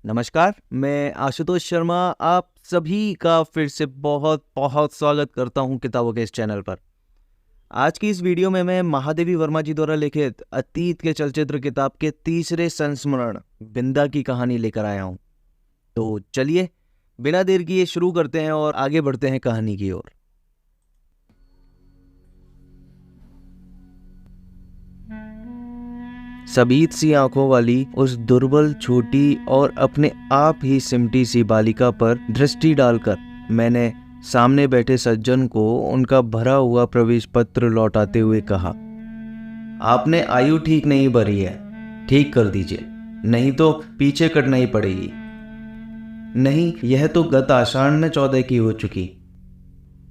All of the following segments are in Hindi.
नमस्कार, मैं आशुतोष शर्मा आप सभी का फिर से बहुत बहुत स्वागत करता हूं किताबों के इस चैनल पर। आज की इस वीडियो में मैं महादेवी वर्मा जी द्वारा लिखित अतीत के चलचित्र किताब के तीसरे संस्मरण बिंदा की कहानी लेकर आया हूं। तो चलिए बिना देर किए शुरू करते हैं और आगे बढ़ते हैं कहानी की ओर। सबीत सी आंखों वाली उस दुर्बल छोटी और अपने आप ही सिमटी सी बालिका पर दृष्टि डालकर मैंने सामने बैठे सज्जन को उनका भरा हुआ प्रवेश पत्र लौटाते हुए कहा, आपने आयु ठीक नहीं भरी है, ठीक कर दीजिए, नहीं तो पीछे कटनाई पड़ेगी। नहीं, यह तो गत आषाढ़ में 14 की हो चुकी।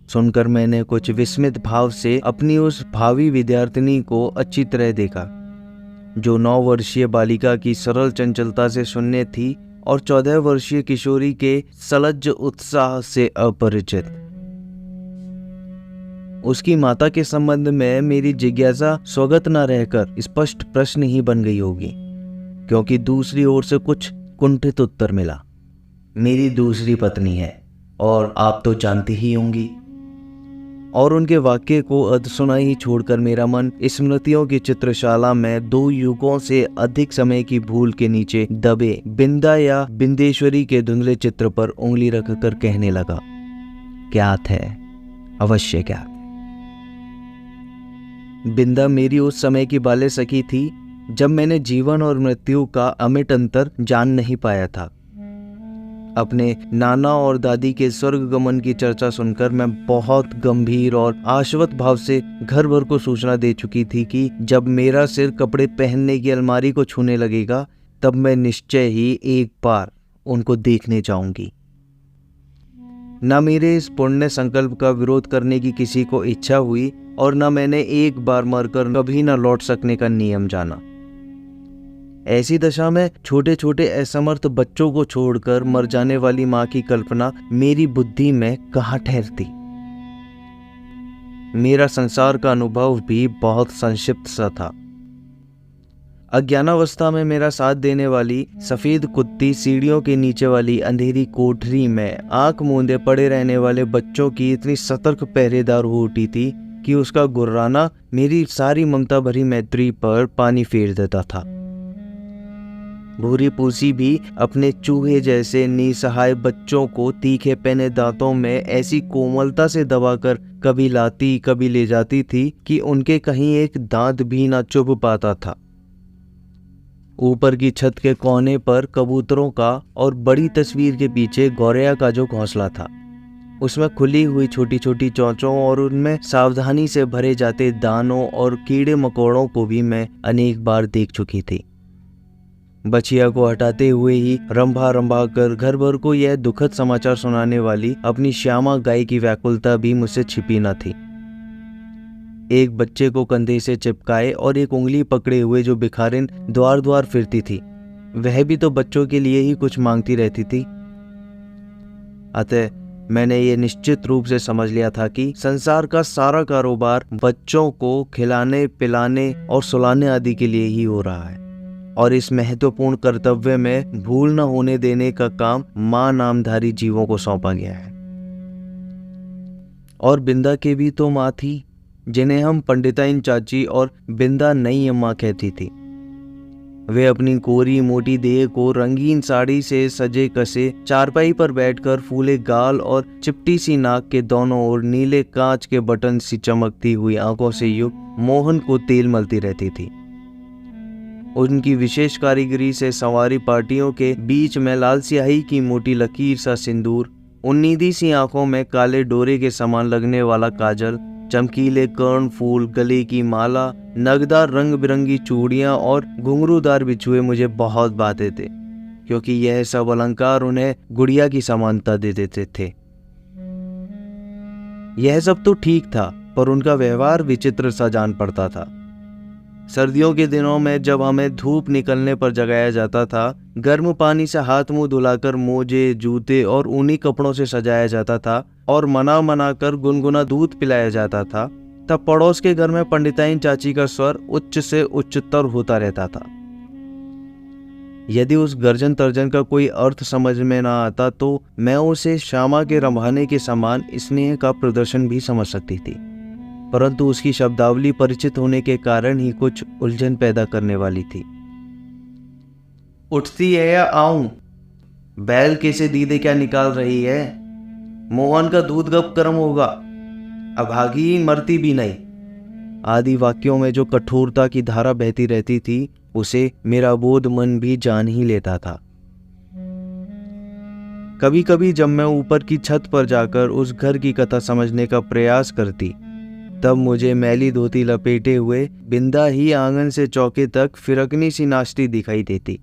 सुनकर मैंने कुछ विस्मित भाव से अपनी उस भावी विद्यार्थिनी को अच्छी तरह देखा, जो 9 वर्षीय बालिका की सरल चंचलता से शून्य थी और 14 वर्षीय किशोरी के सलज्ज उत्साह से अपरिचित। उसकी माता के संबंध में मेरी जिज्ञासा स्वगत न रहकर स्पष्ट प्रश्न ही बन गई होगी, क्योंकि दूसरी ओर से कुछ कुंठित उत्तर मिला। मेरी दूसरी पत्नी है और आप तो जानती ही होंगी। और उनके वाक्य को अधसुना ही छोड़कर मेरा मन स्मृतियों की चित्रशाला में 2 युगों से अधिक समय की भूल के नीचे दबे बिंदा या बिंदेश्वरी के धुंधले चित्र पर उंगली रखकर कहने लगा, ज्ञात है, अवश्य ज्ञात। बिंदा मेरी उस समय की बाल्य सखी थी जब मैंने जीवन और मृत्यु का अमिट अंतर जान नहीं पाया था। अपने नाना और दादी के स्वर्ग गमन की चर्चा सुनकर मैं बहुत गंभीर और आश्वत भाव से घर भर को सूचना दे चुकी थी कि जब मेरा सिर कपड़े पहनने की अलमारी को छूने लगेगा तब मैं निश्चय ही एक बार उनको देखने जाऊंगी। न मेरे इस पुण्य संकल्प का विरोध करने की किसी को इच्छा हुई और न मैंने एक बार मरकर कभी न लौट सकने का नियम जाना। ऐसी दशा में छोटे छोटे असमर्थ बच्चों को छोड़कर मर जाने वाली मां की कल्पना मेरी बुद्धि में कहाँ ठहरती। मेरा संसार का अनुभव भी बहुत संक्षिप्त सा था। अज्ञानावस्था में मेरा साथ देने वाली सफेद कुत्ती सीढ़ियों के नीचे वाली अंधेरी कोठरी में आंख मूंदे पड़े रहने वाले बच्चों की इतनी सतर्क पहरेदार हो उठी थी कि उसका गुर्राना मेरी सारी ममता भरी मैत्री पर पानी फेर देता था। भूरी पूसी भी अपने चूहे जैसे निसहाय बच्चों को तीखे पैने दांतों में ऐसी कोमलता से दबाकर कभी लाती कभी ले जाती थी कि उनके कहीं एक दांत भी ना चुभ पाता था। ऊपर की छत के कोने पर कबूतरों का और बड़ी तस्वीर के पीछे गौरैया का जो घोंसला था, उसमें खुली हुई छोटी छोटी चोंचों और उनमें सावधानी से भरे जाते दानों और कीड़े मकोड़ों को भी मैं अनेक बार देख चुकी थी। बछिया को हटाते हुए ही रंभा रंभा कर घर भर को यह दुखद समाचार सुनाने वाली अपनी श्यामा गाय की व्याकुलता भी मुझसे छिपी न थी। एक बच्चे को कंधे से चिपकाए और एक उंगली पकड़े हुए जो भिखारिन द्वार द्वार फिरती थी, वह भी तो बच्चों के लिए ही कुछ मांगती रहती थी। अतः मैंने ये निश्चित रूप से समझ लिया था कि संसार का सारा कारोबार बच्चों को खिलाने पिलाने और सुलाने आदि के लिए ही हो रहा है, और इस महत्वपूर्ण कर्तव्य में भूल न होने देने का काम मां नामधारी जीवों को सौंपा गया है। और बिंदा के भी तो मां थी, जिन्हें हम पंडिताइन चाची और बिंदा नई अम्मा कहती थी। वे अपनी कोरी मोटी देह को रंगीन साड़ी से सजे कसे चारपाई पर बैठकर फूले गाल और चिपटी सी नाक के दोनों ओर नीले कांच के बटन सी चमकती हुई आंखों से युक्त मोहन को तेल मलती रहती थी। उनकी विशेष कारीगरी से संवारी पार्टियों के बीच में लाल स्याही की मोटी लकीर सा सिंदूर, उन्नीदी सी आंखों में काले डोरे के समान लगने वाला काजल, चमकीले कर्ण फूल, गले की माला, नगदार रंग बिरंगी चूड़ियां और घुंघरूदार बिछुए मुझे बहुत भाते थे, क्योंकि यह सब अलंकार उन्हें गुड़िया की समानता दे देते थे। यह सब तो ठीक था, पर उनका व्यवहार विचित्र सा जान पड़ता था। सर्दियों के दिनों में जब हमें धूप निकलने पर जगाया जाता था, गर्म पानी से हाथ मुंह धुलाकर मोजे, जूते और ऊनी कपड़ों से सजाया जाता था और मना मना कर गुनगुना दूध पिलाया जाता था, तब पड़ोस के घर में पंडिताइन चाची का स्वर उच्च से उच्चतर होता रहता था। यदि उस गर्जन तर्जन का कोई अर्थ समझ में ना आता तो मैं उसे श्यामा के रंभाने के समान स्नेह का प्रदर्शन भी समझ सकती थी, परंतु उसकी शब्दावली परिचित होने के कारण ही कुछ उलझन पैदा करने वाली थी। उठती है या आऊं? बैल कैसे दीदे क्या निकाल रही है? मोहन का दूध कब गर्म होगा? अभागी मरती भी नहीं। आदि वाक्यों में जो कठोरता की धारा बहती रहती थी उसे मेरा बोध मन भी जान ही लेता था। कभी कभी जब मैं ऊपर की छत पर जाकर उस घर की कथा समझने का प्रयास करती, तब मुझे मैली धोती लपेटे हुए बिंदा ही आंगन से चौके तक फिरकनी सी नाचती दिखाई देती।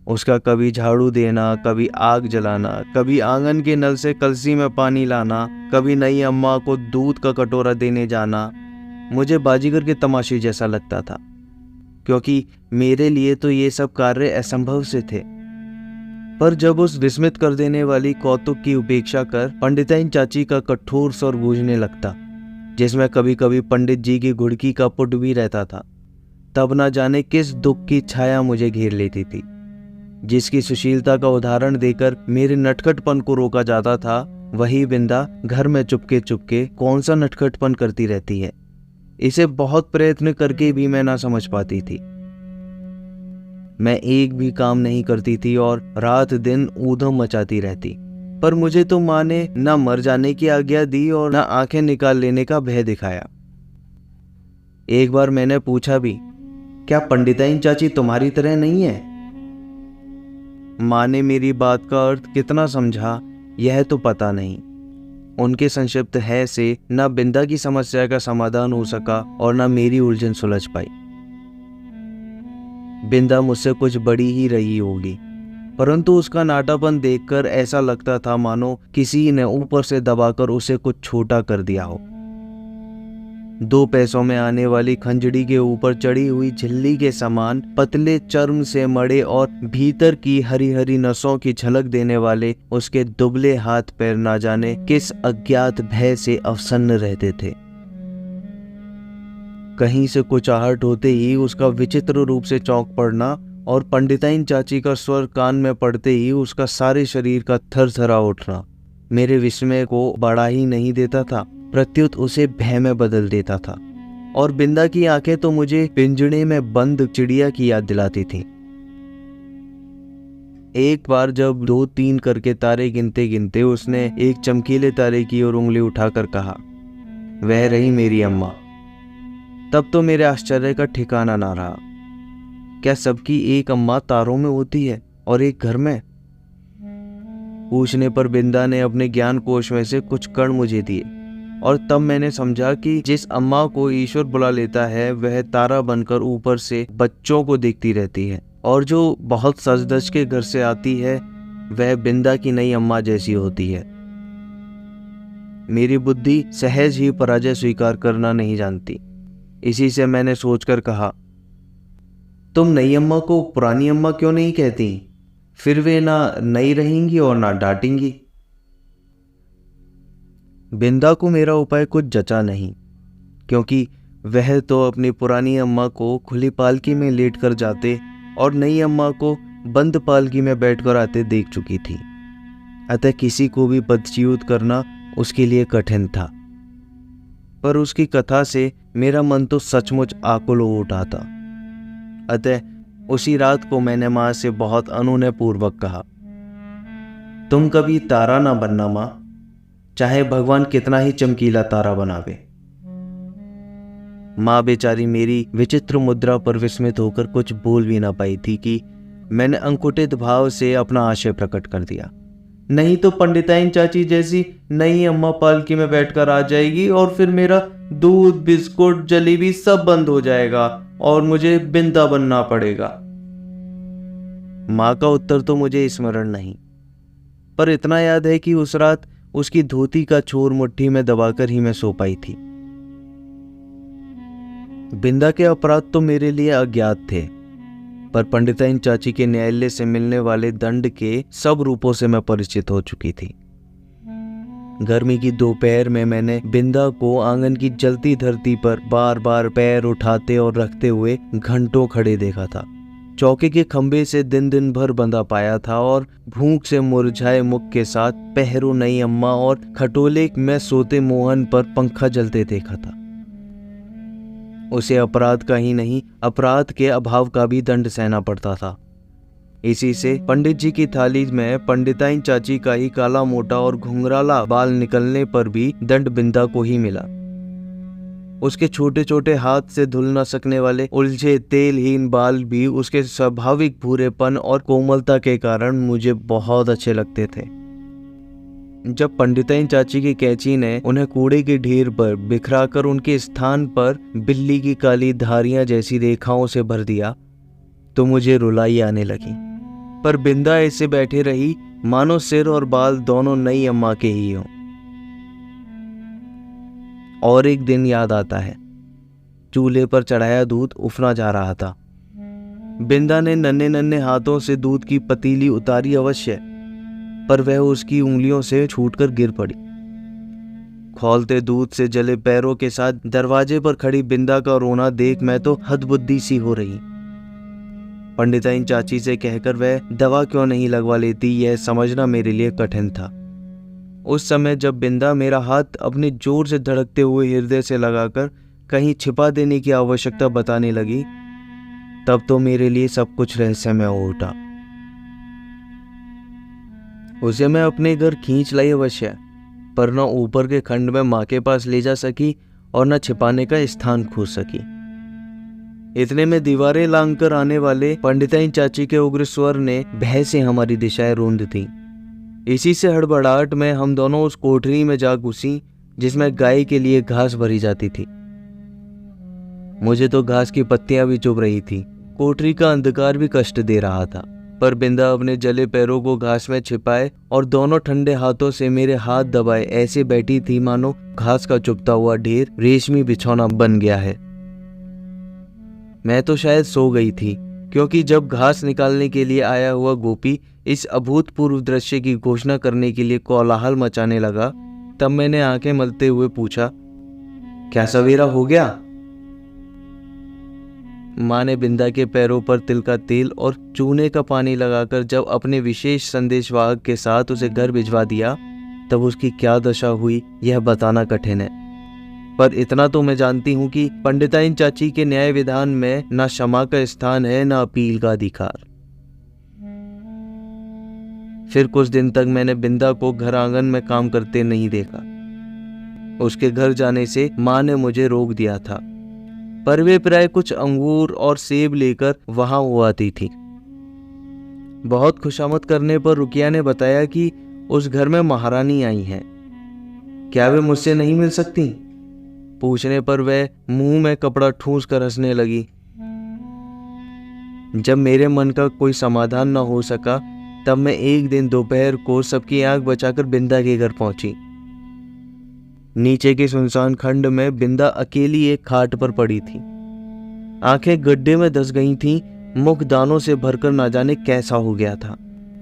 उसका कभी झाड़ू देना, कभी आग जलाना, कभी आंगन के नल से कलसी में पानी लाना, कभी नई अम्मा को दूध का कटोरा देने जाना मुझे बाजीगर के तमाशे जैसा लगता था, क्योंकि मेरे लिए तो ये सब कार्य असंभव से थे। पर जब उस विस्मित कर देने वाली कौतुक की उपेक्षा कर पंडिताइन चाची का कठोर स्वर गूंजने लगता, जिसमें कभी कभी पंडित जी की घुड़की का पुट भी रहता था, तब न जाने किस दुख की छाया मुझे घेर लेती थी, जिसकी सुशीलता का उदाहरण देकर मेरे नटखटपन को रोका जाता था। वही बिंदा घर में चुपके चुपके कौन सा नटखटपन करती रहती है, इसे बहुत प्रयत्न करके भी मैं ना समझ पाती थी। मैं एक भी काम नहीं करती थी और रात दिन ऊधम मचाती रहती, पर मुझे तो माँ ने ना मर जाने की आज्ञा दी और ना आंखें निकाल लेने का भय दिखाया। एक बार मैंने पूछा भी, क्या पंडिताइन चाची तुम्हारी तरह नहीं है? माँ ने मेरी बात का अर्थ कितना समझा यह तो पता नहीं। उनके संक्षिप्त है से न बिंदा की समस्या का समाधान हो सका और न मेरी उलझन सुलझ पाई। बिंदा मुझसे कुछ बड़ी ही रही होगी, परंतु उसका नाटापन देखकर ऐसा लगता था मानो किसी ने ऊपर से दबाकर उसे कुछ छोटा कर दिया हो। 2 पैसों में आने वाली खंजड़ी के ऊपर चढ़ी हुई झिल्ली के समान पतले चर्म से मड़े और भीतर की हरी हरी नसों की झलक देने वाले उसके दुबले हाथ पैर ना जाने किस अज्ञात भय से अवसन्न रहते थे। कहीं से कुछ आहट होते ही उसका विचित्र रूप से चौंक पड़ना और पंडिताइन चाची का स्वर कान में पड़ते ही उसका सारे शरीर का थरथरा उठना मेरे विस्मय को बढ़ा ही नहीं देता था, प्रत्युत उसे भय में बदल देता था। और बिंदा की आंखें तो मुझे पिंजड़े में बंद चिड़िया की याद दिलाती थी। एक बार जब 2-3 करके तारे गिनते गिनते उसने एक चमकीले तारे की ओर उंगली उठाकर कहा, वह रही मेरी अम्मा। तब तो मेरे आश्चर्य का ठिकाना ना रहा। क्या सबकी एक अम्मा तारों में होती है और एक घर में? पूछने पर बिंदा ने अपने ज्ञान कोश में से कुछ कण मुझे दिए और तब मैंने समझा कि जिस अम्मा को ईश्वर बुला लेता है वह तारा बनकर ऊपर से बच्चों को देखती रहती है, और जो बहुत सज धज के घर से आती है वह बिंदा की नई अम्मा जैसी होती है। मेरी बुद्धि सहज ही पराजय स्वीकार करना नहीं जानती। इसी से मैंने सोचकर कहा, तुम नई अम्मा को पुरानी अम्मा क्यों नहीं कहती? फिर वे ना नई रहेंगी और ना डांटेंगी। बिंदा को मेरा उपाय कुछ जचा नहीं, क्योंकि वह तो अपनी पुरानी अम्मा को खुली पालकी में लेट कर जाते और नई अम्मा को बंद पालकी में बैठकर आते देख चुकी थी। अतः किसी को भी बदचियूत करना उसके लिए कठिन था। पर उसकी कथा से मेरा मन तो सचमुच आकुल हो उठा था। अतः उसी रात को मैंने माँ से बहुत अनुनय पूर्वक कहा, तुम कभी तारा ना बनना माँ, चाहे भगवान कितना ही चमकीला तारा बनावे। माँ बेचारी मेरी विचित्र मुद्रा पर विस्मित होकर कुछ बोल भी ना पाई थी कि मैंने अंकुटित भाव से अपना आशय प्रकट कर दिया। नहीं तो पंडिताइन चाची जैसी नई अम्मा पालकी में बैठकर आ जाएगी और फिर मेरा दूध, बिस्कुट, जलेबी सब बंद हो जाएगा और मुझे बिंदा बनना पड़ेगा। माँ का उत्तर तो मुझे स्मरण नहीं, पर इतना याद है कि उस रात उसकी धोती का छोर मुट्ठी में दबाकर ही मैं सो पाई थी। बिंदा के अपराध तो मेरे लिए अज्ञात थे, पर पंडिताइन चाची के न्यायालय से मिलने वाले दंड के सब रूपों से मैं परिचित हो चुकी थी। गर्मी की दोपहर में मैंने बिंदा को आंगन की जलती धरती पर बार बार पैर उठाते और रखते हुए घंटों खड़े देखा था, चौके के खंभे से दिन दिन भर बंधा पाया था और भूख से मुरझाए मुख के साथ पहरू नई अम्मा और खटोले में सोते मोहन पर पंखा जलते देखा था। उसे अपराध का ही नहीं, अपराध के अभाव का भी दंड सहना पड़ता था। इसी से पंडित जी की थाली में पंडिताइन चाची का ही काला मोटा और घुंघराला बाल निकलने पर भी दंड बिंदा को ही मिला। उसके छोटे छोटे हाथ से धुल न सकने वाले उलझे तेलहीन बाल भी उसके स्वाभाविक भूरेपन और कोमलता के कारण मुझे बहुत अच्छे लगते थे। जब पंडिताइन चाची की कैंची ने उन्हें कूड़े के ढेर पर बिखराकर उनके स्थान पर बिल्ली की काली धारियां जैसी रेखाओं से भर दिया तो मुझे रुलाई आने लगी। पर बिंदा ऐसे बैठे रही मानो सिर और बाल दोनों नई अम्मा के ही हों। और एक दिन याद आता है, चूल्हे पर चढ़ाया दूध उफना जा रहा था। बिंदा ने नन्हे नन्हे हाथों से दूध की पतीली उतारी अवश्य, पर वह उसकी उंगलियों से छूटकर गिर पड़ी। खौलते दूध से जले पैरों के साथ दरवाजे पर खड़ी बिंदा का रोना देख मैं तो हदबुद्धी सी हो रही। पंडिताइन चाची से कहकर वह दवा क्यों नहीं लगवा लेती, यह समझना मेरे लिए कठिन था। उस समय जब बिंदा मेरा हाथ अपने जोर से धड़कते हुए हृदय से लगाकर कहीं छिपा देने की आवश्यकता बताने लगी, तब तो मेरे लिए सब कुछ रहस्यमय हो उठा। उसे मैं अपने घर खींच लाई अवश्य, पर न ऊपर के खंड में माँ के पास ले जा सकी और न छिपाने का स्थान खोज सकी। इतने में दीवारें लांघकर आने वाले पंडिताइन चाची के उग्र स्वर ने भय से हमारी दिशाएं रोंद दी। इसी से हड़बड़ाहट में हम दोनों उस कोठरी में जा घुसी जिसमें गाय के लिए घास भरी जाती थी। मुझे तो घास की पत्तियां भी चुभ रही थी। कोठरी का अंधकार भी कष्ट दे रहा था, पर बिंदा अपने जले पैरों को घास में छिपाए और दोनों ठंडे हाथों से मेरे हाथ दबाए ऐसे बैठी थी मानो घास का चुभता हुआ ढेर रेशमी बिछौना बन गया है। मैं तो शायद सो गई थी, क्योंकि जब घास निकालने के लिए आया हुआ गोपी इस अभूतपूर्व दृश्य की घोषणा करने के लिए कोलाहल मचाने लगा, तब मैंने आंखें मलते हुए पूछा, क्या सवेरा हो गया? माँ ने बिंदा के पैरों पर तिल का तेल और चूने का पानी लगाकर जब अपने विशेष संदेशवाहक के साथ उसे घर भिजवा दिया, तब उसकी क्या दशा हुई यह बताना कठिन है। पर इतना तो मैं जानती हूँ कि पंडिताइन चाची के न्याय विधान में न क्षमा का स्थान है न अपील का अधिकार। फिर कुछ दिन तक मैंने बिंदा को घर आंगन में काम करते नहीं देखा। उसके घर जाने से माँ ने मुझे रोक दिया था, पर वे प्राय कुछ अंगूर और सेब लेकर वहां वो आती थी। बहुत खुशामद करने पर रुकिया ने बताया कि उस घर में महारानी आई हैं। क्या वे मुझसे नहीं मिल सकती? पूछने पर वह मुंह में कपड़ा ठूंस कर हंसने लगी। जब मेरे मन का कोई समाधान न हो सका, तब मैं एक दिन दोपहर को सबकी आंख बचाकर बिंदा के घर पहुंची। नीचे के सुनसान खंड में बिंदा अकेली एक खाट पर पड़ी थी। आंखें गड्ढे में धंस गई थीं, मुख दानों से भरकर ना जाने कैसा हो गया था,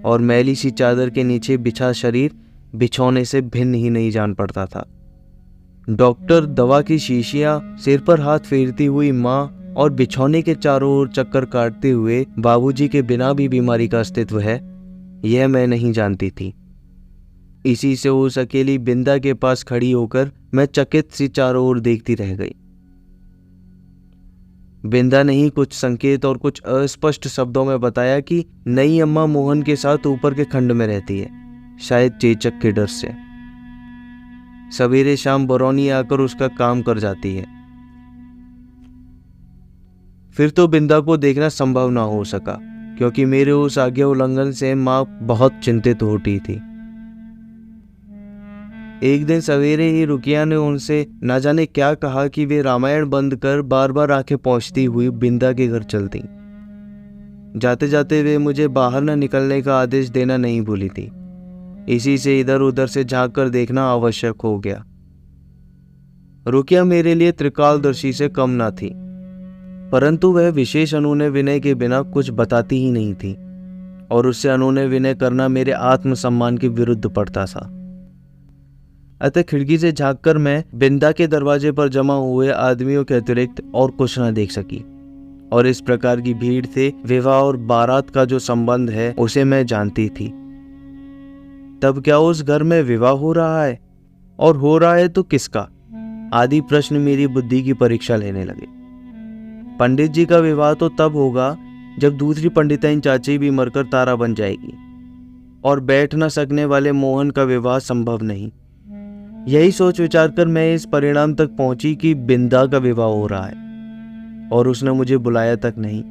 और मैली सी चादर के नीचे बिछा शरीर बिछौने से भिन्न ही नहीं जान पड़ता था। डॉक्टर, दवा की शीशियां, सिर पर हाथ फेरती हुई माँ और बिछौने के चारों ओर चक्कर काटते हुए बाबूजी के बिना भी बीमारी का अस्तित्व है, यह मैं नहीं जानती थी। इसी से उस अकेली बिंदा के पास खड़ी होकर मैं चकित सी चारों ओर देखती रह गई। बिंदा ने ही कुछ संकेत और कुछ अस्पष्ट शब्दों में बताया कि नई अम्मा मोहन के साथ ऊपर के खंड में रहती है, शायद चेचक के डर से। सवेरे शाम बरौनी आकर उसका काम कर जाती है। फिर तो बिंदा को देखना संभव ना हो सका, क्योंकि मेरे उस आज्ञा उल्लंघन से माँ बहुत चिंतित हो उठी थी। एक दिन सवेरे ही रुकिया ने उनसे न जाने क्या कहा कि वे रामायण बंद कर बार बार आंखें पहुंचती हुई बिंदा के घर चल दी। जाते जाते वे मुझे बाहर न निकलने का आदेश देना नहीं भूली थी। इसी से इधर उधर से झांक कर देखना आवश्यक हो गया। रुकिया मेरे लिए त्रिकालदर्शी से कम ना थी, परंतु वह विशेष अनूने विनय के बिना कुछ बताती ही नहीं थी, और उससे अनूने विनय करना मेरे आत्मसम्मान के विरुद्ध पड़ता था। अतः खिड़की से झांककर मैं बिंदा के दरवाजे पर जमा हुए आदमियों के अतिरिक्त और कुछ न देख सकी। और इस प्रकार की भीड़ से विवाह और बारात का जो संबंध है उसे मैं जानती थी। तब क्या उस घर में विवाह हो रहा है, और हो रहा है तो किसका, आदि प्रश्न मेरी बुद्धि की परीक्षा लेने लगे। पंडित जी का विवाह तो तब होगा जब दूसरी पंडिताइन चाची भी मरकर तारा बन जाएगी, और बैठ न सकने वाले मोहन का विवाह संभव नहीं। यही सोच विचार कर मैं इस परिणाम तक पहुंची कि बिंदा का विवाह हो रहा है, और उसने मुझे बुलाया तक नहीं।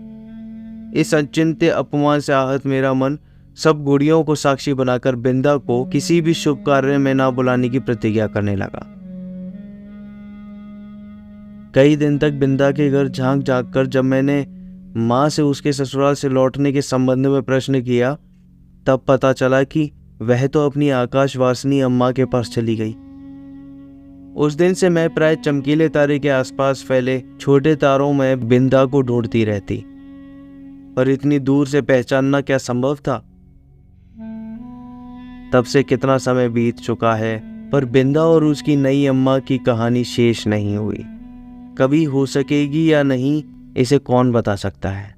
इस अचिंत्य अपमान से आहत मेरा मन सब गुड़ियों को साक्षी बनाकर बिंदा को किसी भी शुभ कार्य में ना बुलाने की प्रतिज्ञा करने लगा। कई दिन तक बिंदा के घर झांक झांक कर जब मैंने माँ से उसके ससुराल से लौटने के संबंध में प्रश्न किया, तब पता चला कि वह तो अपनी आकाशवासिनी अम्मा के पास चली गई। उस दिन से मैं प्राय चमकीले तारे के आसपास फैले छोटे तारों में बिंदा को ढूंढती रहती, पर इतनी दूर से पहचानना क्या संभव था। तब से कितना समय बीत चुका है, पर बिंदा और उसकी नई अम्मा की कहानी शेष नहीं हुई। कभी हो सकेगी या नहीं, इसे कौन बता सकता है।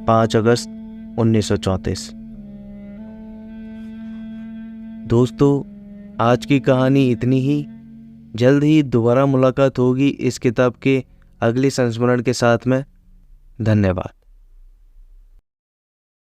5 अगस्त 1934। दोस्तों, आज की कहानी इतनी ही। जल्द ही दोबारा मुलाकात होगी इस किताब के अगले संस्मरण के साथ में। धन्यवाद।